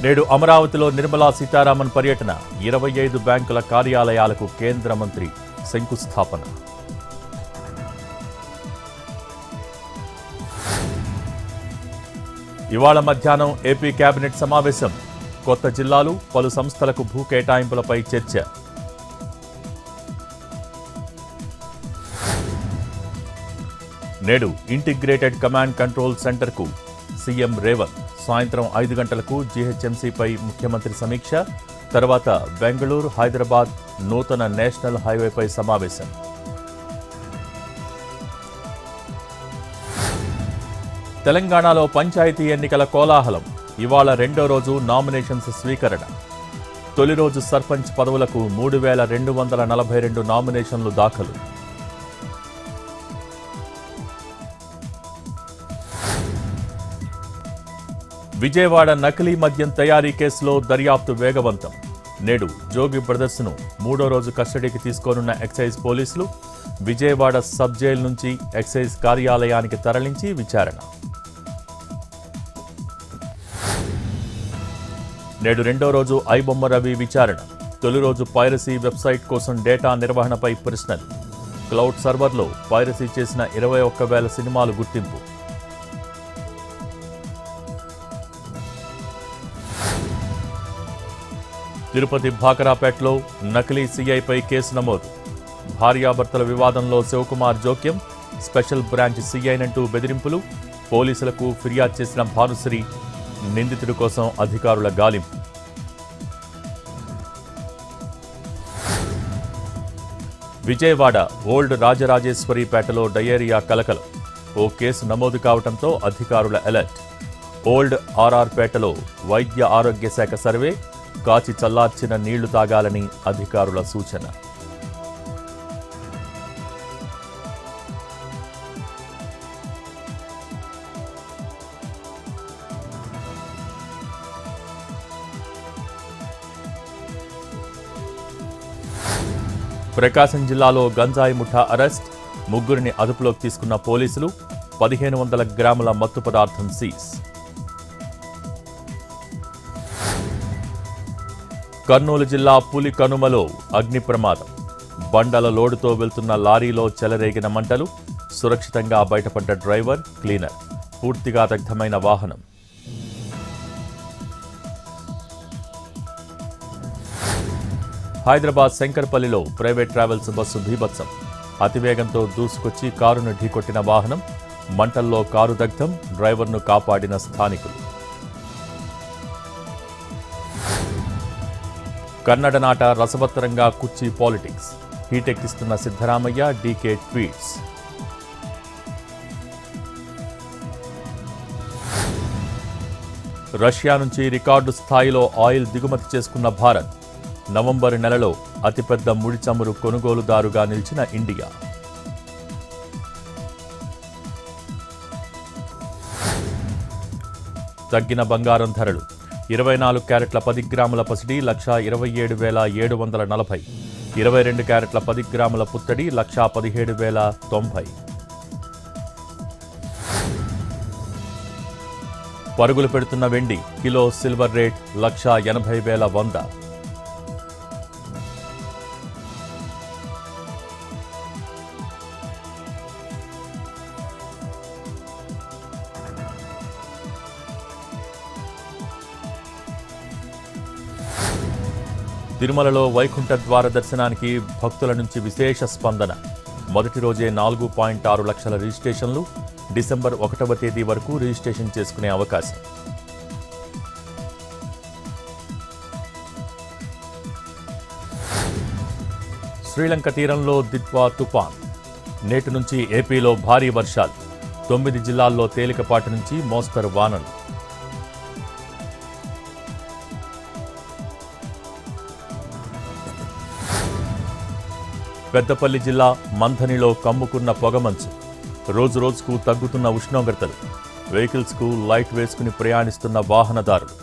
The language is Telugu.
నేడు అమరావతిలో నిర్మలా సీతారామన్ పర్యటన 25 బ్యాంకుల కార్యాలయాలకు కేంద్ర మంత్రి శంకుస్థాపన. ఇవాళ మధ్యాహ్నం ఏపీ కేబినెట్ సమావేశం. కొత్త జిల్లాలు, పలు సంస్థలకు భూ కేటాయింపులపై చర్చ. నేడు ఇంటిగ్రేటెడ్ కమాండ్ కంట్రోల్ సెంటర్కు సీఎం రేవంత్. సాయంత్రం 5 గంటలకు జీహెచ్ఎంసీపై ముఖ్యమంత్రి సమీక్ష. తర్వాత బెంగళూరు, హైదరాబాద్ నూతన నేషనల్ హైవేపై సమావేశం. తెలంగాణలో పంచాయతీ ఎన్నికల కోలాహలం. ఇవాళ రెండో రోజు నామినేషన్స్ స్వీకరణ. తొలి రోజు సర్పంచ్ పదవులకు 3242 నామినేషన్లు దాఖలు. విజయవాడ నకిలీ మద్యం తయారీ కేసులో దర్యాప్తు వేగవంతం. నేడు జోగి బ్రదర్స్ను 3వ రోజు కస్టడీకి తీసుకోనున్న ఎక్సైజ్ పోలీసులు. విజయవాడ సబ్ జైలు నుంచి ఎక్సైజ్ కార్యాలయానికి తరలించి విచారణ. నేడు రెండో రోజు ఐబొమ్మ రవి విచారణ. తొలి రోజు పైరసీ వెబ్సైట్ కోసం డేటా నిర్వహణపై ప్రశ్నలు. క్లౌడ్ సర్వర్లో పైరసీ చేసిన 21,000 సినిమాలు గుర్తింపు. తిరుపతి భాకరాపేటలో నకిలీ సీఐపై కేసు నమోదు. భార్యాభర్తల వివాదంలో శివకుమార్ జోక్యం. స్పెషల్ బ్రాంచ్ సీఐనంటూ బెదిరింపులు. పోలీసులకు ఫిర్యాదు చేసిన భానుశ్రీ. నిందితుడి కోసం అధికారుల గాలింపు. విజయవాడ ఓల్డ్ రాజరాజేశ్వరిపేటలో డయేరియా కలకలం. ఓ కేసు నమోదు కావడంతో అధికారుల అలర్ట్. ఓల్డ్ ఆర్ఆర్పేటలో వైద్య ఆరోగ్య శాఖ సర్వే. కాచి చల్లార్చిన నీళ్లు తాగాలని అధికారుల సూచన. ప్రకాశం జిల్లాలో గంజాయి ముఠా అరెస్ట్. ముగ్గురిని అదుపులోకి తీసుకున్న పోలీసులు. 1500 గ్రాముల మత్తు పదార్థం సీజ్. కర్నూలు జిల్లా పులికనుమలో అగ్ని ప్రమాదం. బండల లోడుతో వెళ్తున్న లారీలో చెలరేగిన మంటలు. సురక్షితంగా బయటపడ్డ డ్రైవర్, క్లీనర్. పూర్తిగా దగ్ధమైన వాహనం. హైదరాబాద్ శంకర్పల్లిలో ప్రైవేట్ ట్రావెల్స్ బస్సు బీభత్సం. అతివేగంతో దూసుకొచ్చి కారును ఢీకొట్టిన వాహనం. మంటల్లో కారు దగ్ధం. డ్రైవర్ను కాపాడిన స్థానికులు. కన్నడ నాట రసవత్తరంగా కుర్చీ పాలిటిక్స్. హీటెక్కిస్తున్న సిద్ధరామయ్య, డీకే ట్వీట్స్. రష్యా నుంచి రికార్డు స్థాయిలో ఆయిల్ దిగుమతి చేసుకున్న భారత్. నవంబర్ నెలలో అతిపెద్ద ముడి చమురు కొనుగోలుదారుగా నిలిచిన ఇండియా. తగ్గిన బంగారం ధరలు. 24 క్యారెట్ల 10 గ్రాముల పసిడి 1,27,740. 22 క్యారెట్ల 10 గ్రాముల పుత్తడి 1,17,090. పరుగులు పెడుతున్న వెండి. Kilo silver rate 1,80,100. తిరుమలలో వైకుంఠ ద్వార దర్శనానికి భక్తుల నుంచి విశేష స్పందన. మొదటి రోజే 4.6 లక్షల రిజిస్ట్రేషన్లు. డిసెంబర్ 1వ తేదీ వరకు రిజిస్ట్రేషన్ చేసుకునే అవకాశం. శ్రీలంక తీరంలో దిత్వా తుపాన్. నేటి నుంచి ఏపీలో భారీ వర్షాలు. 9 జిల్లాల్లో తేలికపాటి నుంచి మోస్తరు వానలు. పెద్దపల్లి జిల్లా మంథనిలో కమ్ముకున్న పొగమంచు. రోజురోజుకు తగ్గుతున్న ఉష్ణోగ్రతలు. వెహికల్స్కు లైట్ వేసుకుని ప్రయాణిస్తున్న వాహనదారులు.